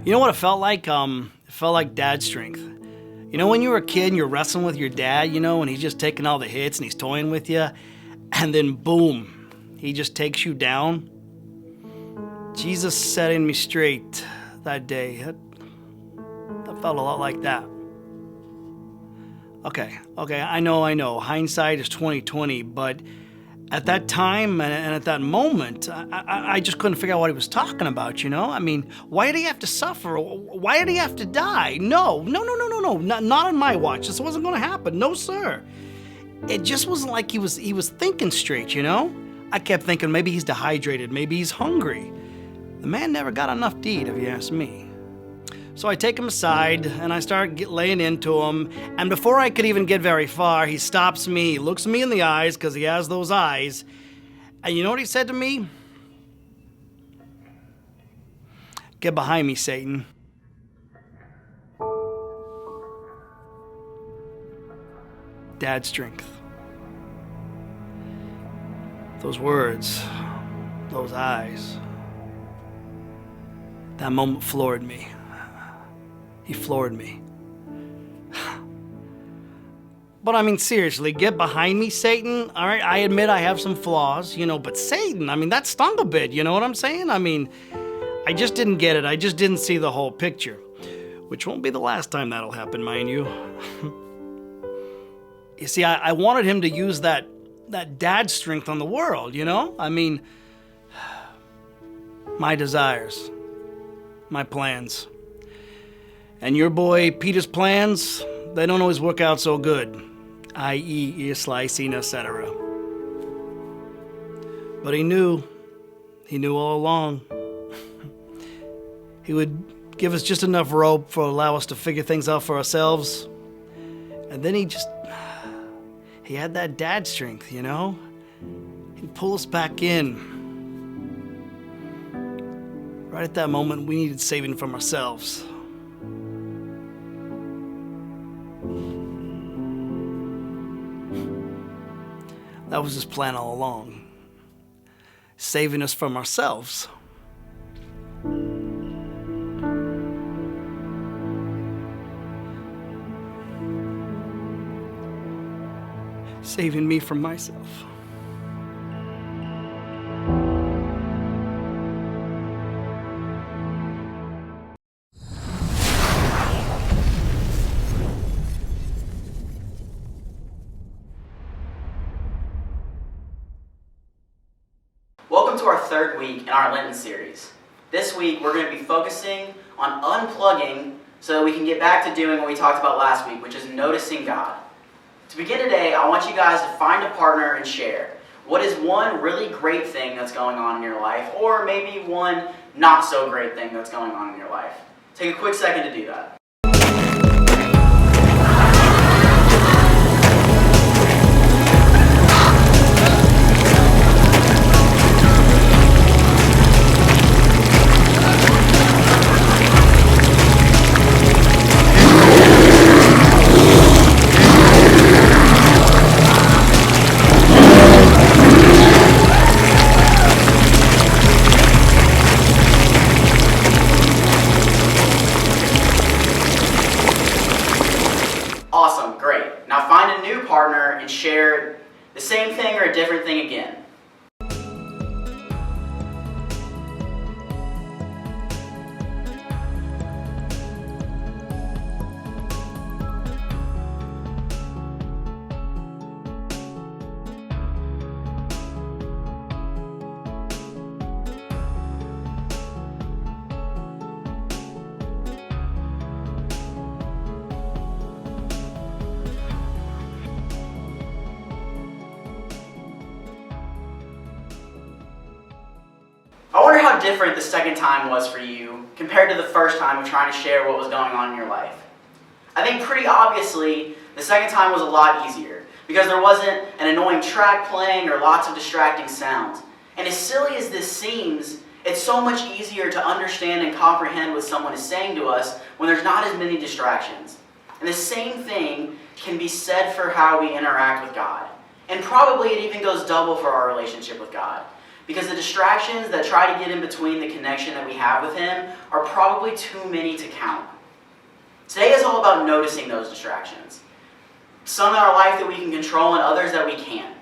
You know what it felt like? It felt like dad strength. You know when you were a kid and you're wrestling with your dad, and he's just taking all the hits and he's toying with you, and then boom, he just takes you down? Jesus setting me straight that day. That felt a lot like that. Okay, I know. Hindsight is 20/20, but at that time and at that moment, I just couldn't figure out what he was talking about, I mean, why did he have to suffer? Why did he have to die? No, not on my watch. This wasn't going to happen. No, sir. It just wasn't like he was thinking straight, I kept thinking maybe he's dehydrated, maybe he's hungry. The man never got enough to eat, if you ask me. So I take him aside, and I start laying into him, and before I could even get very far, he stops me, he looks me in the eyes, because he has those eyes, and you know what he said to me? Get behind me, Satan. Dad strength. Those words, those eyes, that moment floored me. He floored me. But I mean, seriously, get behind me, Satan. All right, I admit I have some flaws, but Satan, that stung a bit, you know what I'm saying? I just didn't get it. I just didn't see the whole picture, which won't be the last time that'll happen, mind you. You see, I wanted him to use that dad strength on the world, my desires, my plans. And your boy Peter's plans, they don't always work out so good, i.e. ear slicing, etc. But he knew all along. He would give us just enough rope to allow us to figure things out for ourselves. And then he had that dad strength, you know? He'd pull us back in. Right at that moment, we needed saving from ourselves. That was his plan all along. Saving us from ourselves. Saving me from myself. Welcome to our third week in our Lenten series. This week we're going to be focusing on unplugging so that we can get back to doing what we talked about last week, which is noticing God. To begin today, I want you guys to find a partner and share. What is one really great thing that's going on in your life, or maybe one not so great thing that's going on in your life? Take a quick second to do that. Awesome, great. Now find a new partner and share the same thing or a different thing again. I wonder how different the second time was for you compared to the first time of trying to share what was going on in your life. I think pretty obviously the second time was a lot easier because there wasn't an annoying track playing or lots of distracting sounds. And as silly as this seems, it's so much easier to understand and comprehend what someone is saying to us when there's not as many distractions. And the same thing can be said for how we interact with God. And probably it even goes double for our relationship with God. Because the distractions that try to get in between the connection that we have with Him are probably too many to count. Today is all about noticing those distractions. Some in our life that we can control and others that we can't.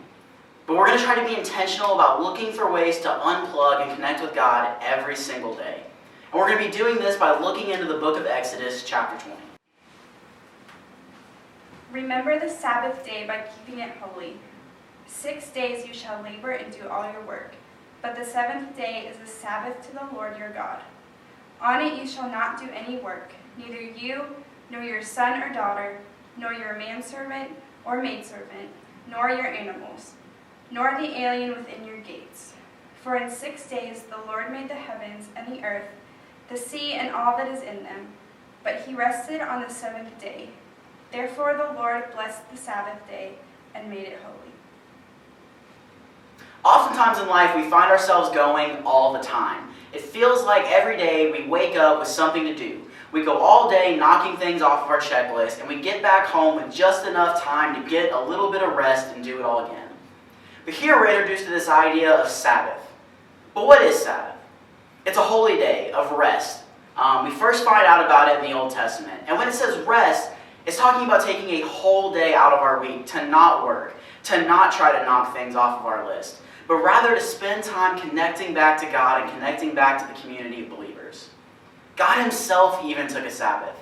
But we're going to try to be intentional about looking for ways to unplug and connect with God every single day. And we're going to be doing this by looking into the book of Exodus, chapter 20. Remember the Sabbath day by keeping it holy. 6 days you shall labor and do all your work. But the seventh day is the Sabbath to the Lord your God. On it you shall not do any work, neither you, nor your son or daughter, nor your manservant or maidservant, nor your animals, nor the alien within your gates. For in 6 days the Lord made the heavens and the earth, the sea and all that is in them, but He rested on the seventh day. Therefore the Lord blessed the Sabbath day and made it holy. Oftentimes in life, we find ourselves going all the time. It feels like every day we wake up with something to do. We go all day knocking things off of our checklist, and we get back home with just enough time to get a little bit of rest and do it all again. But here we're introduced to this idea of Sabbath. But what is Sabbath? It's a holy day of rest. We first find out about it in the Old Testament. And when it says rest, it's talking about taking a whole day out of our week to not work, to not try to knock things off of our list, but rather to spend time connecting back to God and connecting back to the community of believers. God Himself even took a Sabbath.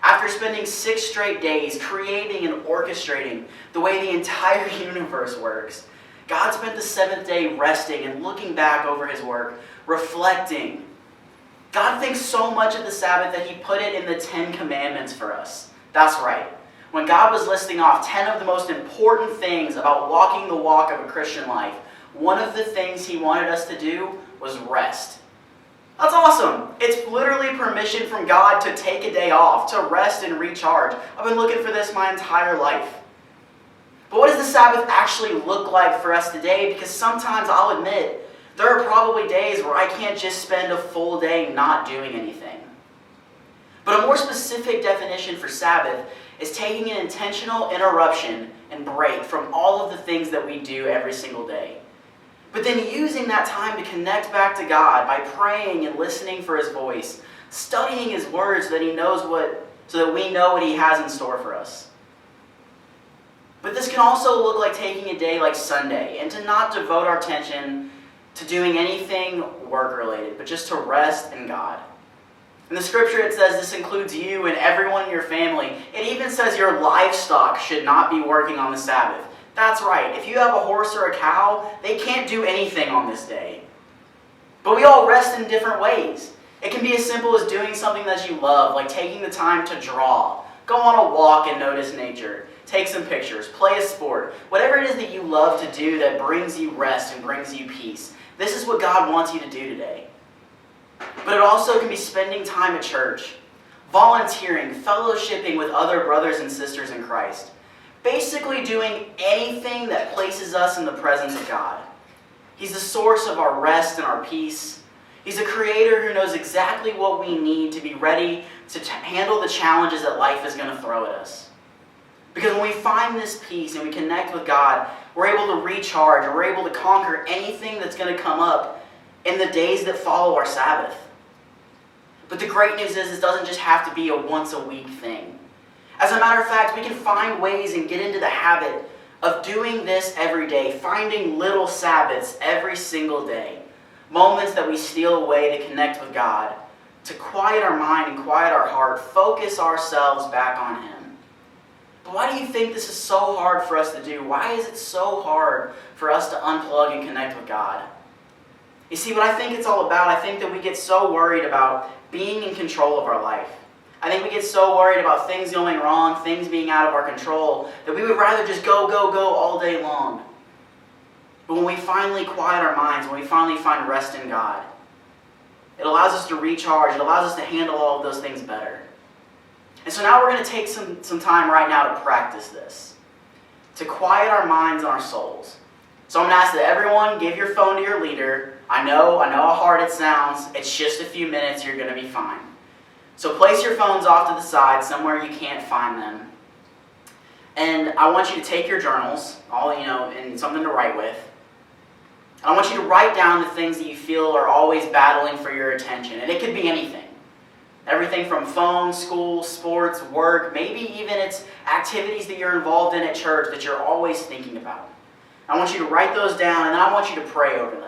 After spending 6 straight days creating and orchestrating the way the entire universe works, God spent the 7th day resting and looking back over His work, reflecting God thinks so much of the Sabbath that he put it in the 10 Commandments for us. That's right. When God was listing off 10 of the most important things about walking the walk of a Christian life, one of the things he wanted us to do was rest. That's awesome. It's literally permission from God to take a day off, to rest and recharge. I've been looking for this my entire life. But what does the Sabbath actually look like for us today? Because sometimes, I'll admit, there are probably days where I can't just spend a full day not doing anything. But a more specific definition for Sabbath is taking an intentional interruption and break from all of the things that we do every single day. But then using that time to connect back to God by praying and listening for his voice, studying his word so that we know what he has in store for us. But this can also look like taking a day like Sunday and to not devote our attention to doing anything work-related, but just to rest in God. In the scripture it says this includes you and everyone in your family. It even says your livestock should not be working on the Sabbath. That's right. If you have a horse or a cow, they can't do anything on this day. But we all rest in different ways. It can be as simple as doing something that you love, like taking the time to draw, go on a walk and notice nature, take some pictures, play a sport, whatever it is that you love to do that brings you rest and brings you peace. This is what God wants you to do today. But it also can be spending time at church, volunteering, fellowshipping with other brothers and sisters in Christ. Basically doing anything that places us in the presence of God. He's the source of our rest and our peace. He's a creator who knows exactly what we need to be ready to handle the challenges that life is going to throw at us. Because when we find this peace and we connect with God, we're able to recharge, or we're able to conquer anything that's going to come up in the days that follow our Sabbath. But the great news is it doesn't just have to be a once-a-week thing. As a matter of fact, we can find ways and get into the habit of doing this every day, finding little Sabbaths every single day, moments that we steal away to connect with God, to quiet our mind and quiet our heart, focus ourselves back on him. But why do you think this is so hard for us to do? Why is it so hard for us to unplug and connect with God? You see, what I think it's all about, I think that we get so worried about being in control of our life. I think we get so worried about things going wrong, things being out of our control, that we would rather just go all day long. But when we finally quiet our minds, when we finally find rest in God, it allows us to recharge, it allows us to handle all of those things better. And so now we're going to take some time right now to practice this, to quiet our minds and our souls. So I'm going to ask that everyone give your phone to your leader. I know how hard it sounds. It's just a few minutes, you're going to be fine. So place your phones off to the side, somewhere you can't find them. And I want you to take your journals, and something to write with. And I want you to write down the things that you feel are always battling for your attention. And it could be anything. Everything from phone, school, sports, work, maybe even it's activities that you're involved in at church that you're always thinking about. I want you to write those down, and I want you to pray over them.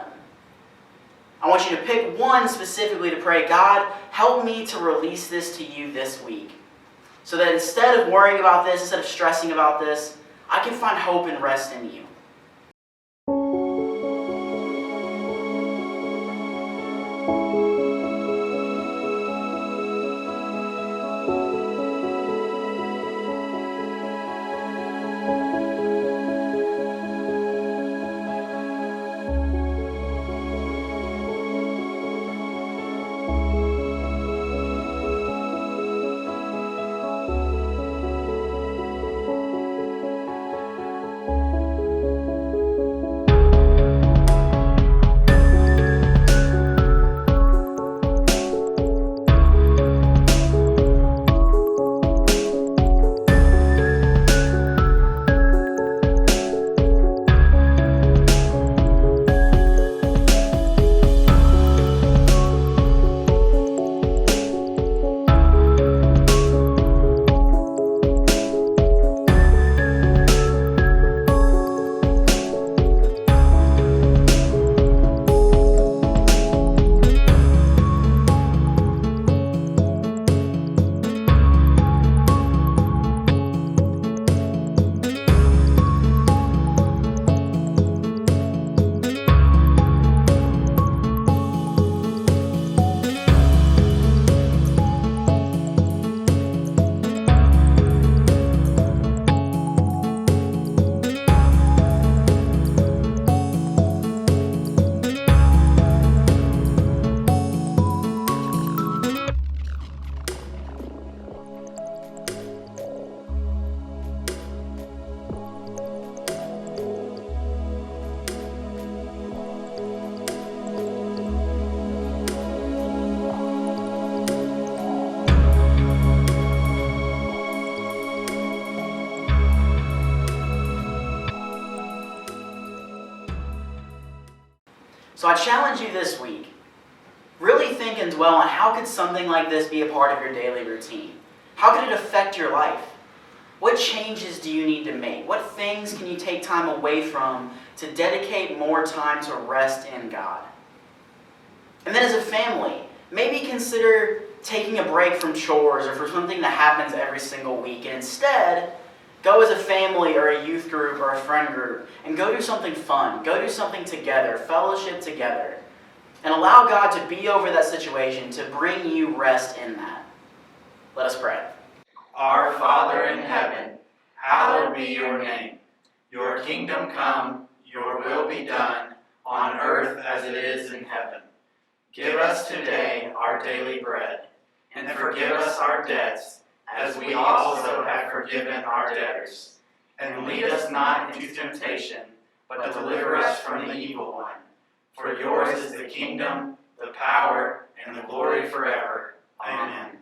I want you to pick one specifically to pray, God, help me to release this to you this week. So that instead of worrying about this, instead of stressing about this, I can find hope and rest in you. So I challenge you this week, really think and dwell on how could something like this be a part of your daily routine? How could it affect your life? What changes do you need to make? What things can you take time away from to dedicate more time to rest in God? And then as a family, maybe consider taking a break from chores or from something that happens every single week, and instead go as a family or a youth group or a friend group and go do something fun. Go do something together, fellowship together, and allow God to be over that situation to bring you rest in that. Let us pray. Our Father in heaven, hallowed be your name. Your kingdom come, your will be done, on earth as it is in heaven. Give us today our daily bread, and forgive us our debts, as we also have forgiven our debtors. And lead us not into temptation, but deliver us from the evil one. For yours is the kingdom, the power, and the glory forever. Amen.